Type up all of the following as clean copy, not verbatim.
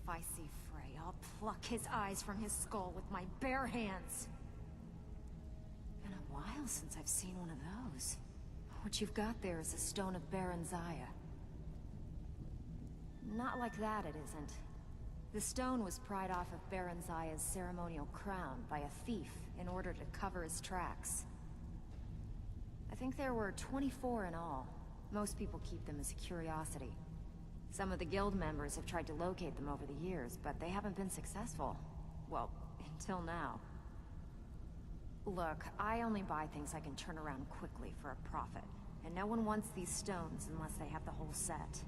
I see Frey, I'll pluck his eyes from his skull with my bare hands. Been a while since I've seen one of those. What you've got there is a stone of Baron Zaya. Not like that, it isn't. The stone was pried off of Baron Zaya's ceremonial crown by a thief in order to cover his tracks. I think there were 24 in all. Most people keep them as a curiosity. Some of the guild members have tried to locate them over the years, but they haven't been successful. Well, until now. Look, I only buy things I can turn around quickly for a profit, and no one wants these stones unless they have the whole set.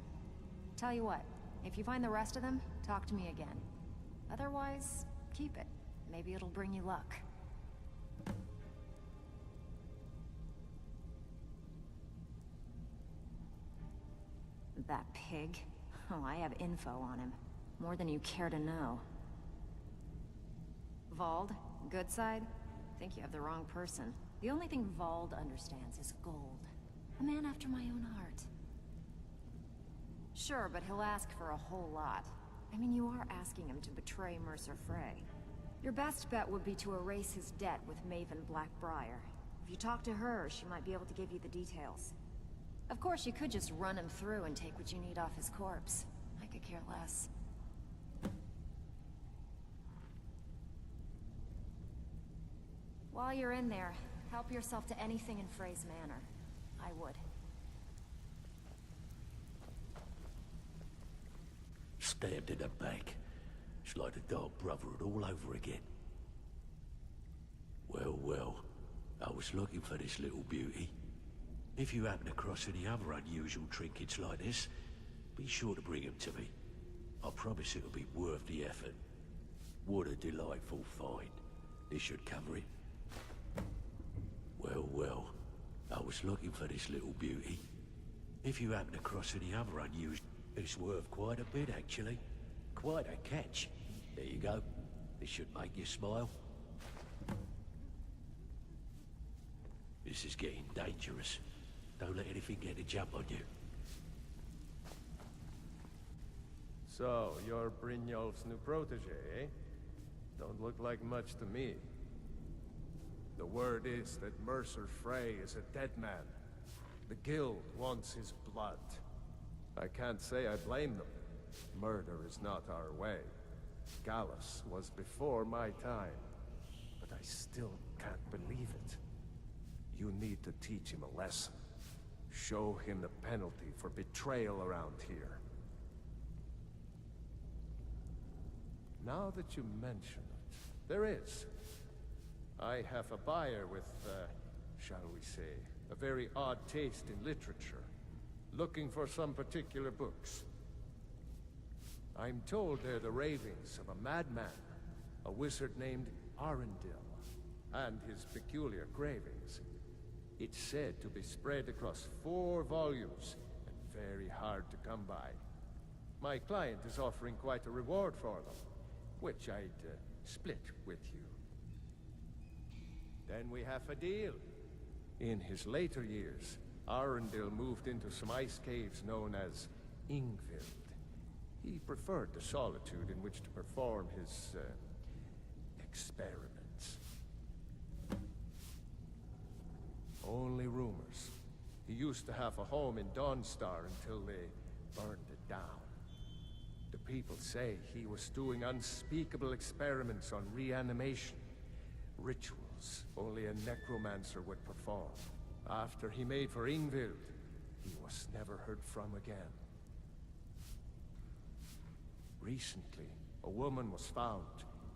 Tell you what, if you find the rest of them, talk to me again. Otherwise, keep it. Maybe it'll bring you luck. That pig? Oh, I have info on him. More than you care to know. Vald, good side? Think you have the wrong person. The only thing Vald understands is gold. A man after my own heart. Sure, but he'll ask for a whole lot. I mean, you are asking him to betray Mercer Frey. Your best bet would be to erase his debt with Maven Blackbriar. If you talk to her, she might be able to give you the details. Of course, you could just run him through and take what you need off his corpse. I could care less. While you're in there, help yourself to anything in Frey's manor. I would. Stabbed in the back. It's like the Dark Brotherhood all over again. Well, well. I was looking for this little beauty. If you happen across any other unusual trinkets like this, be sure to bring them to me. I promise it'll be worth the effort. What a delightful find. This should cover it. Well, well. I was looking for this little beauty. If you happen across any other unusual... It's worth quite a bit, actually. Quite a catch. There you go. This should make you smile. This is getting dangerous. Don't let anything get a jump on you. So, you're Brynjolf's new protege, eh? Don't look like much to me. The word is that Mercer Frey is a dead man. The guild wants his blood. I can't say I blame them. Murder is not our way. Gallus was before my time, but I still can't believe it. You need to teach him a lesson. Show him the penalty for betrayal around here. Now that you mention it, there is. I have a buyer with, shall we say, a very odd taste in literature, looking for some particular books. I'm told they're the ravings of a madman, a wizard named Arundel, and his peculiar cravings. It's said to be spread across 4 volumes, and very hard to come by. My client is offering quite a reward for them, which I'd split with you. Then we have a deal. In his later years, Arundel moved into some ice caves known as Ingvild. He preferred the solitude in which to perform his, experiments. Only rumors. He used to have a home in Dawnstar until they burned it down. The people say he was doing unspeakable experiments on reanimation. Rituals only a necromancer would perform. After he made for Ingvild, he was never heard from again. Recently, a woman was found,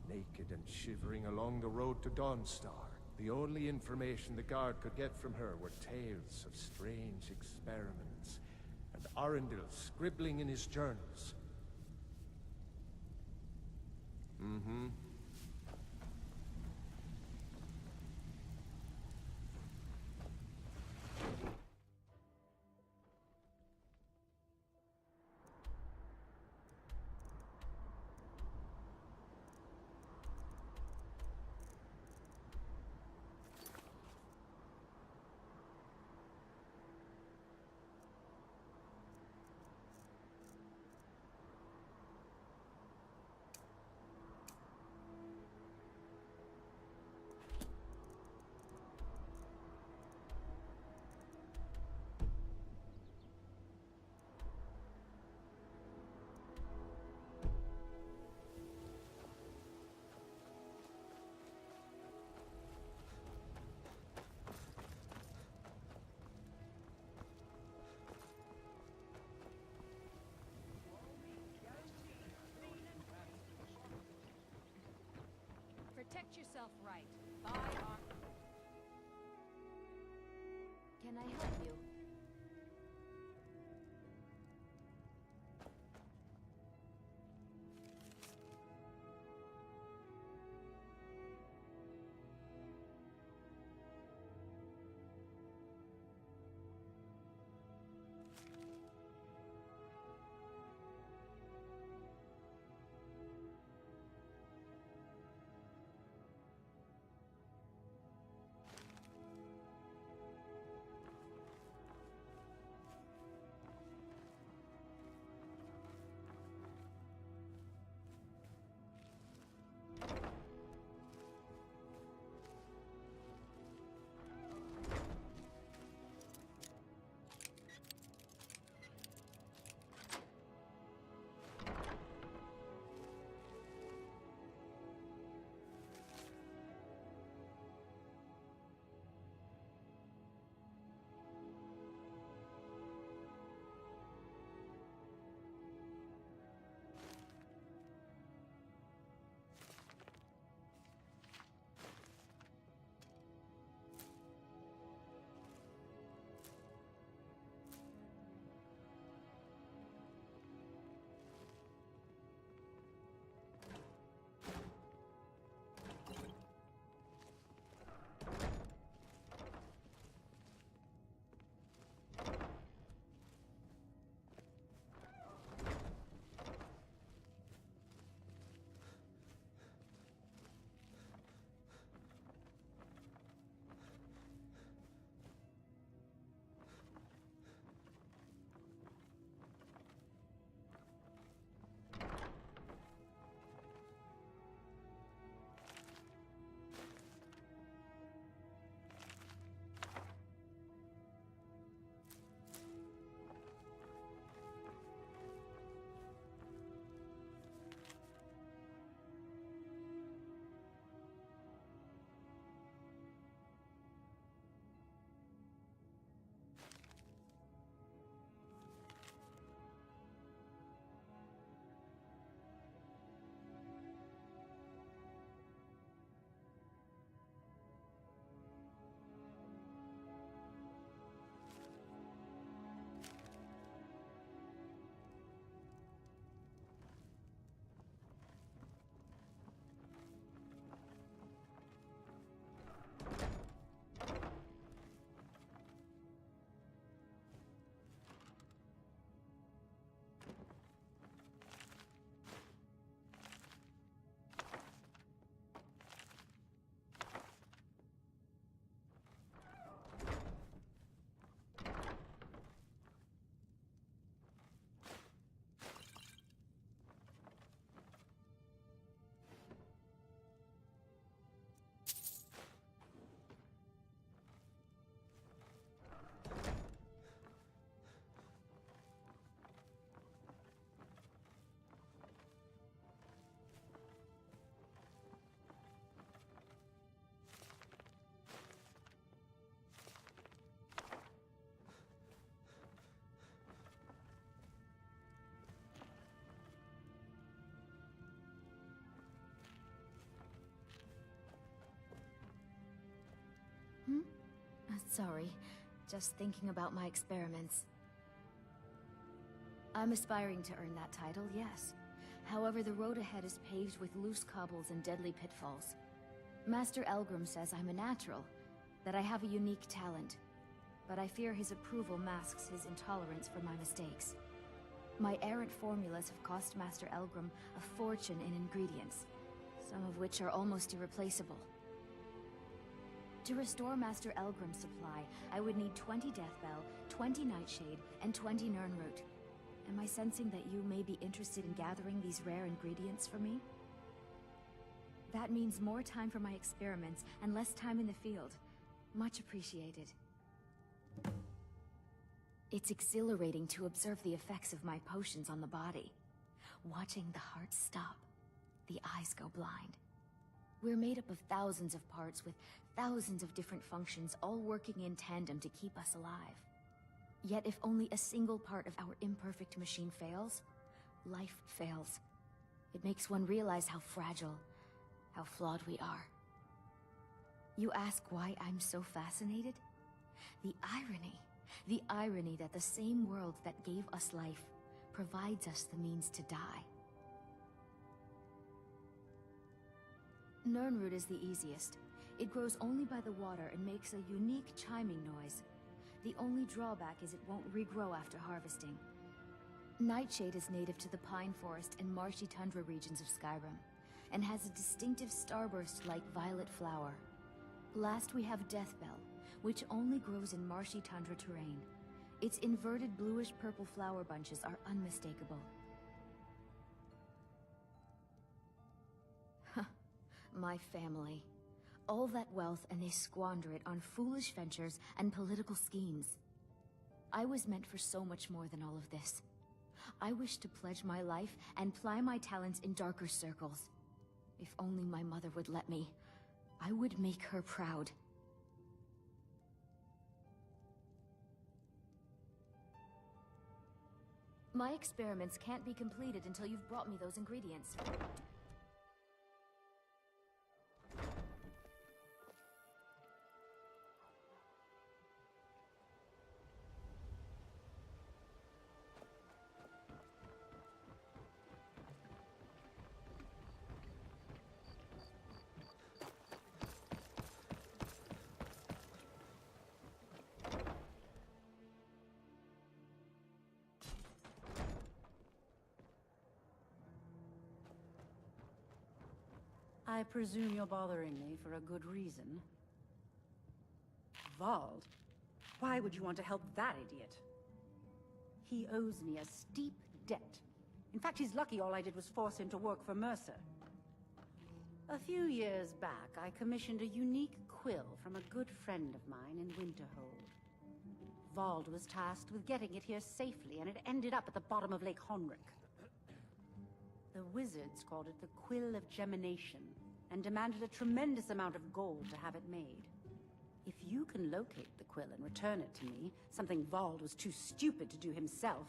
naked and shivering along the road to Dawnstar. The only information the guard could get from her were tales of strange experiments, and Arundel scribbling in his journals. Mm-hmm. Get yourself right. Buy our... Can I help you? Sorry, just thinking about my experiments. I'm aspiring to earn that title, yes. However, the road ahead is paved with loose cobbles and deadly pitfalls. Master Elgrim says I'm a natural, that I have a unique talent. But I fear his approval masks his intolerance for my mistakes. My errant formulas have cost Master Elgrim a fortune in ingredients, some of which are almost irreplaceable. To restore Master Elgrim's supply, I would need 20 Deathbell, 20 Nightshade, and 20 Nirnroot. Am I sensing that you may be interested in gathering these rare ingredients for me? That means more time for my experiments and less time in the field. Much appreciated. It's exhilarating to observe the effects of my potions on the body. Watching the heart stop, the eyes go blind. We're made up of thousands of parts with thousands of different functions, all working in tandem to keep us alive. Yet if only a single part of our imperfect machine fails, life fails. It makes one realize how fragile, how flawed we are. You ask why I'm so fascinated? The irony. The irony that the same world that gave us life provides us the means to die. Nirnroot is the easiest. It grows only by the water and makes a unique chiming noise. The only drawback is it won't regrow after harvesting. Nightshade is native to the pine forest and marshy tundra regions of Skyrim, and has a distinctive starburst-like violet flower. Last we have Deathbell, which only grows in marshy tundra terrain. Its inverted bluish-purple flower bunches are unmistakable. My family. All that wealth and they squander it on foolish ventures and political schemes. I was meant for so much more than all of this. I wish to pledge my life and ply my talents in darker circles. If only my mother would let me, I would make her proud. My experiments can't be completed until you've brought me those ingredients. I presume you're bothering me for a good reason. Vald? Why would you want to help that idiot? He owes me a steep debt. In fact, he's lucky all I did was force him to work for Mercer. A few years back, I commissioned a unique quill from a good friend of mine in Winterhold. Vald was tasked with getting it here safely, and it ended up at the bottom of Lake Honrick. The wizards called it the Quill of Gemination, and demanded a tremendous amount of gold to have it made. If you can locate the quill and return it to me, something Vald was too stupid to do himself,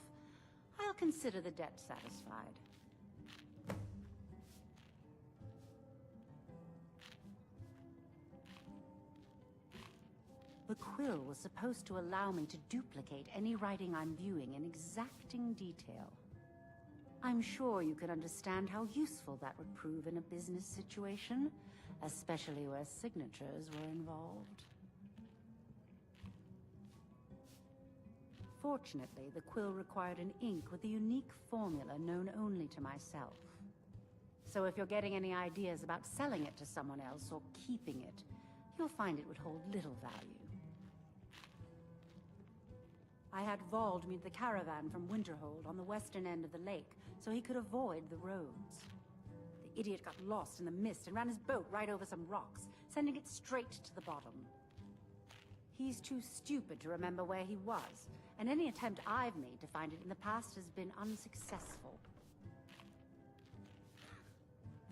I'll consider the debt satisfied. The quill was supposed to allow me to duplicate any writing I'm viewing in exacting detail. I'm sure you can understand how useful that would prove in a business situation, especially where signatures were involved. Fortunately, the quill required an ink with a unique formula known only to myself. So if you're getting any ideas about selling it to someone else or keeping it, you'll find it would hold little value. I had Vald meet the caravan from Winterhold on the western end of the lake, so he could avoid the roads. The idiot got lost in the mist and ran his boat right over some rocks, sending it straight to the bottom. He's too stupid to remember where he was, and any attempt I've made to find it in the past has been unsuccessful.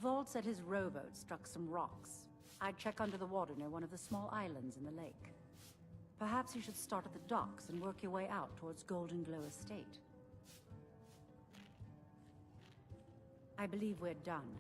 Vald said his rowboat struck some rocks. I'd check under the water near one of the small islands in the lake. Perhaps you should start at the docks and work your way out towards Golden Glow Estate. I believe we're done.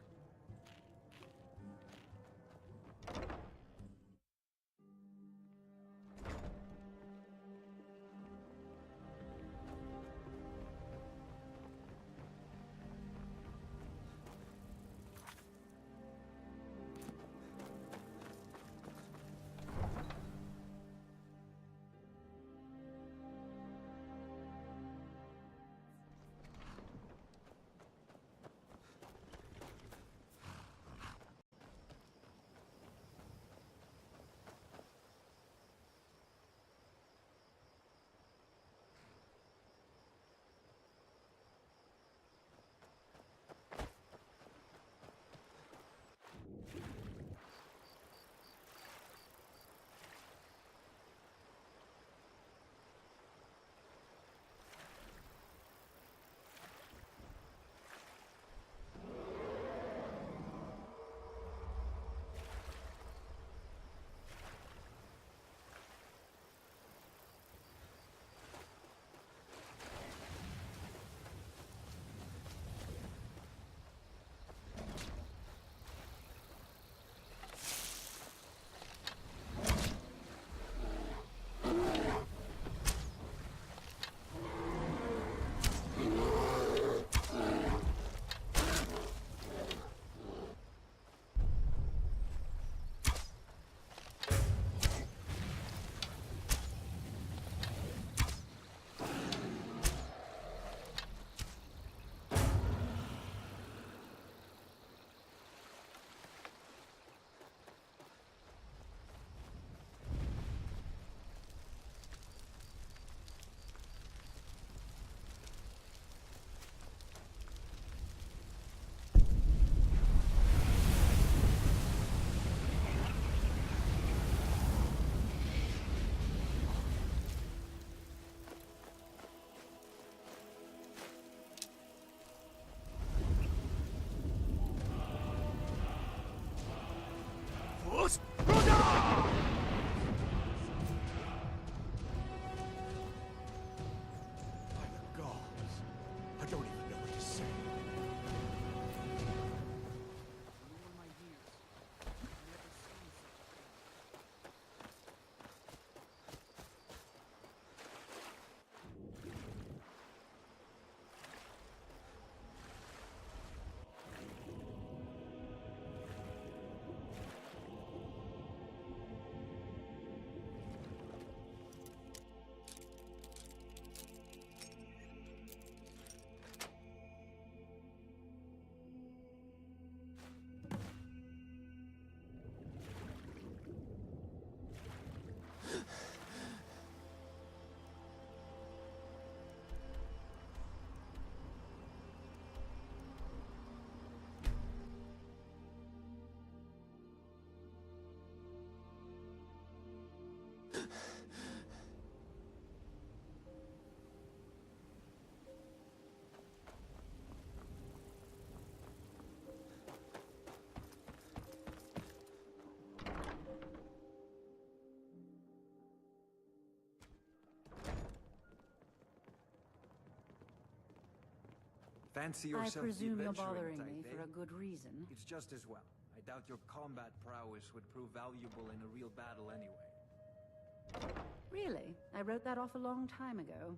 Fancy I yourself presume the you're adventuring bothering type, me eh? for a good reason. It's just as well. I doubt your combat prowess would prove valuable in a real battle anyway. Really? I wrote that off a long time ago.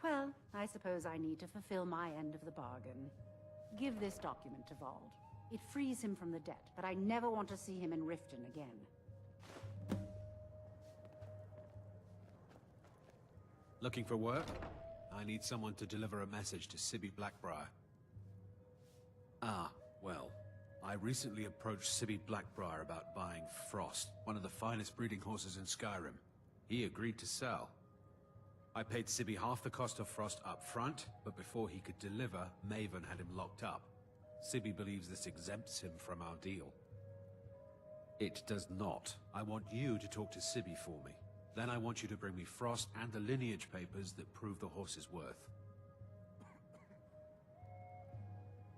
Well, I suppose I need to fulfill my end of the bargain. Give this document to Vald. It frees him from the debt, but I never want to see him in Riften again. Looking for work? I need someone to deliver a message to Sibby Blackbriar. Ah, well, I recently approached Sibby Blackbriar about buying Frost, one of the finest breeding horses in Skyrim. He agreed to sell. I paid Sibby half the cost of Frost up front, but before he could deliver, Maven had him locked up. Sibby believes this exempts him from our deal. It does not. I want you to talk to Sibby for me. Then I want you to bring me Frost and the lineage papers that prove the horse's worth.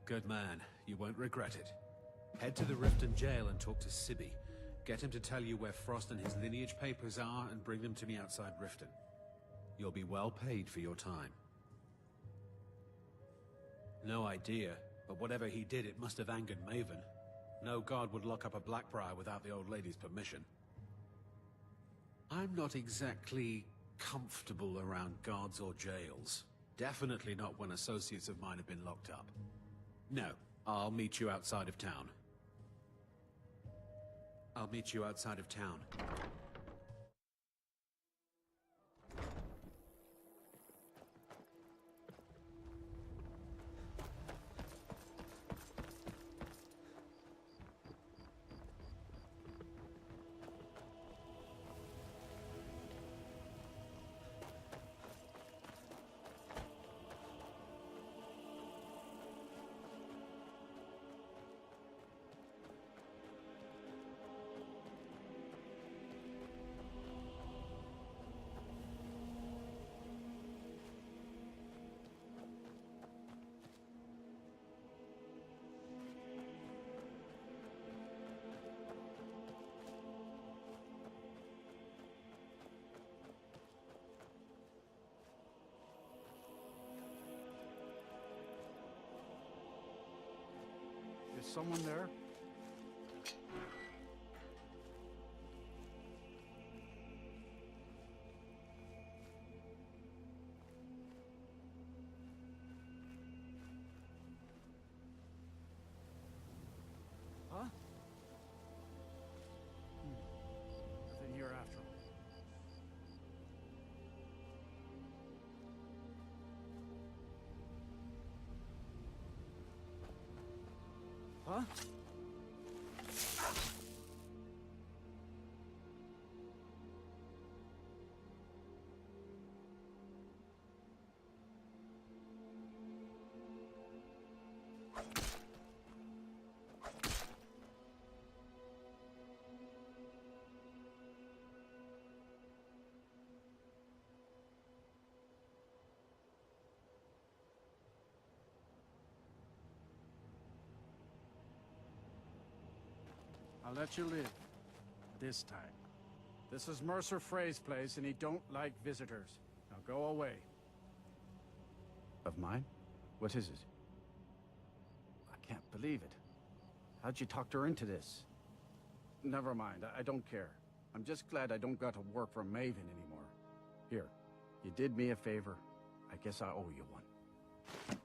Good man. You won't regret it. Head to the Riften jail and talk to Sibby. Get him to tell you where Frost and his lineage papers are and bring them to me outside Riften. You'll be well paid for your time. No idea, but whatever he did, it must have angered Maven. No guard would lock up a Blackbriar without the old lady's permission. I'm not exactly comfortable around guards or jails. Definitely not when associates of mine have been locked up. No, I'll meet you outside of town. I'll meet you outside of town. Is someone there? Huh? Nothing here after all. Huh? I'll let you live. This time. This is Mercer Frey's place, and he don't like visitors. Now go away. Of mine? What is it? I can't believe it. How'd you talk her into this? Never mind, I don't care. I'm just glad I don't got to work for Maven anymore. Here, you did me a favor. I guess I owe you one.